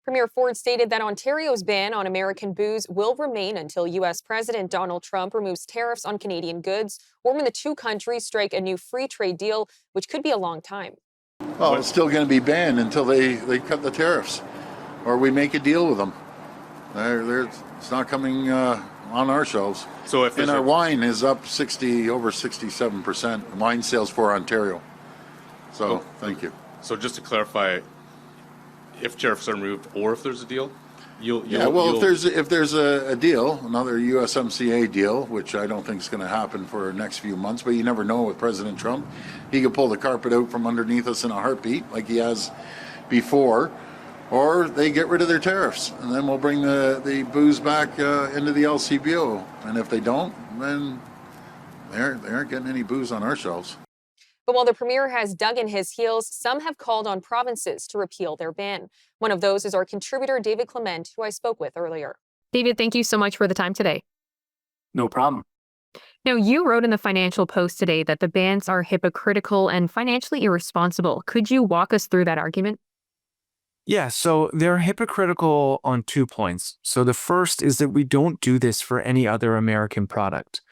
Premier Ford stated that Ontario's ban on American booze will remain until U.S. President Donald Trump removes tariffs on Canadian goods or when the two countries strike a new free trade deal, which could be a long time. Well, it's still going to be banned until they cut the tariffs or we make a deal with them. It's not coming on our shelves. So if and our wine is up over 67%. Wine sales for Ontario. So thank you. So just to clarify, if tariffs are removed or if there's a deal, if there's a deal, another USMCA deal, which I don't think is going to happen for the next few months, but you never know with President Trump. He could pull the carpet out from underneath us in a heartbeat like he has before, or they get rid of their tariffs, and then we'll bring the booze back into the LCBO. And if they don't, then they aren't getting any booze on our shelves. But while the premier has dug in his heels, some have called on provinces to repeal their ban. One of those is our contributor, David Clement, who I spoke with earlier. David, thank you so much for the time today. No problem. Now, you wrote in the Financial Post today that the bans are hypocritical and financially irresponsible. Could you walk us through that argument? Yeah, so they're hypocritical on 2 points. So the first is that we don't do this for any other American product.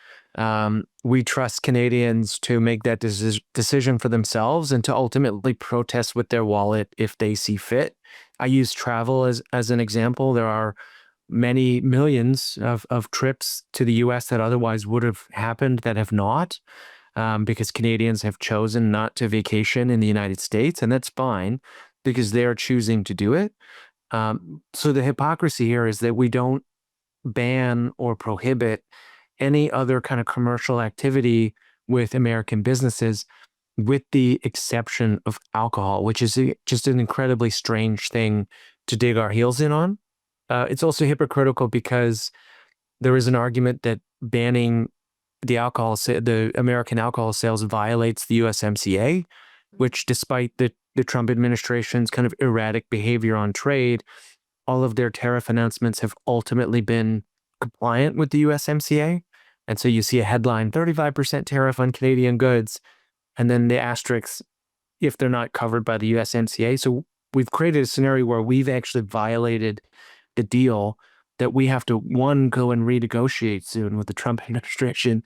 We trust Canadians to make that decision for themselves and to ultimately protest with their wallet if they see fit. I use travel as an example. There are many millions of trips to the US that otherwise would have happened that have not, because Canadians have chosen not to vacation in the United States, and that's fine because they're choosing to do it. So the hypocrisy here is that we don't ban or prohibit any other kind of commercial activity with American businesses, with the exception of alcohol, which is just an incredibly strange thing to dig our heels in on. It's also hypocritical because there is an argument that banning the American alcohol sales violates the USMCA, which despite the Trump administration's kind of erratic behavior on trade, all of their tariff announcements have ultimately been compliant with the USMCA. And so you see a headline, 35% tariff on Canadian goods, and then the asterisks if they're not covered by the USMCA. So we've created a scenario where we've actually violated the deal that we have to, one, go and renegotiate soon with the Trump administration,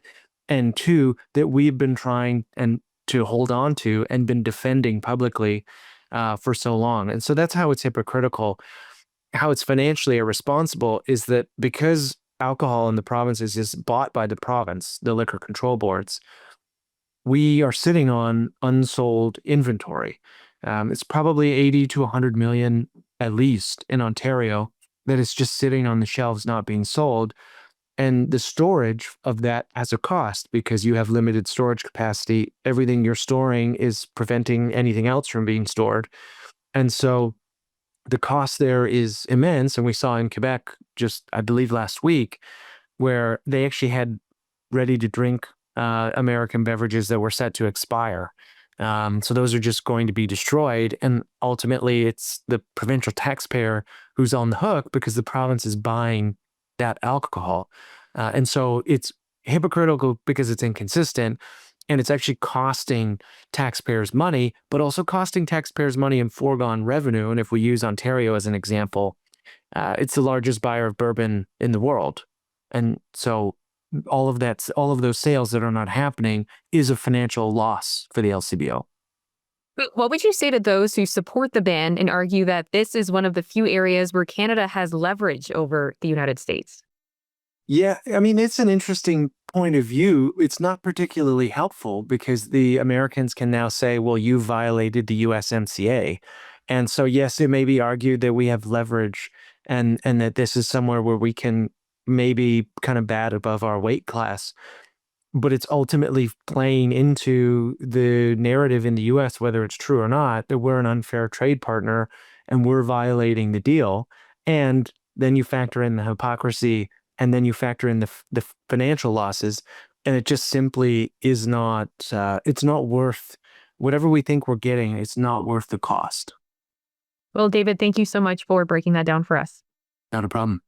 and two, that we've been trying to hold on to and been defending publicly for so long. And so that's how it's hypocritical. How it's financially irresponsible is that because alcohol in the provinces is bought by the province, the liquor control boards, we are sitting on unsold inventory. It's probably 80 to 100 million at least in Ontario that is just sitting on the shelves not being sold. And the storage of that has a cost because you have limited storage capacity. Everything you're storing is preventing anything else from being stored. And so the cost there is immense. And we saw in Quebec just, I believe, last week, where they actually had ready to drink American beverages that were set to expire. So those are just going to be destroyed. And ultimately, it's the provincial taxpayer who's on the hook because the province is buying that alcohol. And so it's hypocritical because it's inconsistent, and it's actually costing taxpayers money, but also costing taxpayers money in foregone revenue. And if we use Ontario as an example, it's the largest buyer of bourbon in the world. And so all of those sales that are not happening is a financial loss for the LCBO. What would you say to those who support the ban and argue that this is one of the few areas where Canada has leverage over the United States? Yeah, I mean, it's an interesting point of view. It's not particularly helpful because the Americans can now say, well, you violated the USMCA. And so, yes, it may be argued that we have leverage and that this is somewhere where we can maybe kind of bat above our weight class. But it's ultimately playing into the narrative in the US, whether it's true or not, that we're an unfair trade partner and we're violating the deal. And then you factor in the hypocrisy, and then you factor in the financial losses, and it just simply is not, it's not worth whatever we think we're getting. It's not worth the cost. Well, David, thank you so much for breaking that down for us. Not a problem.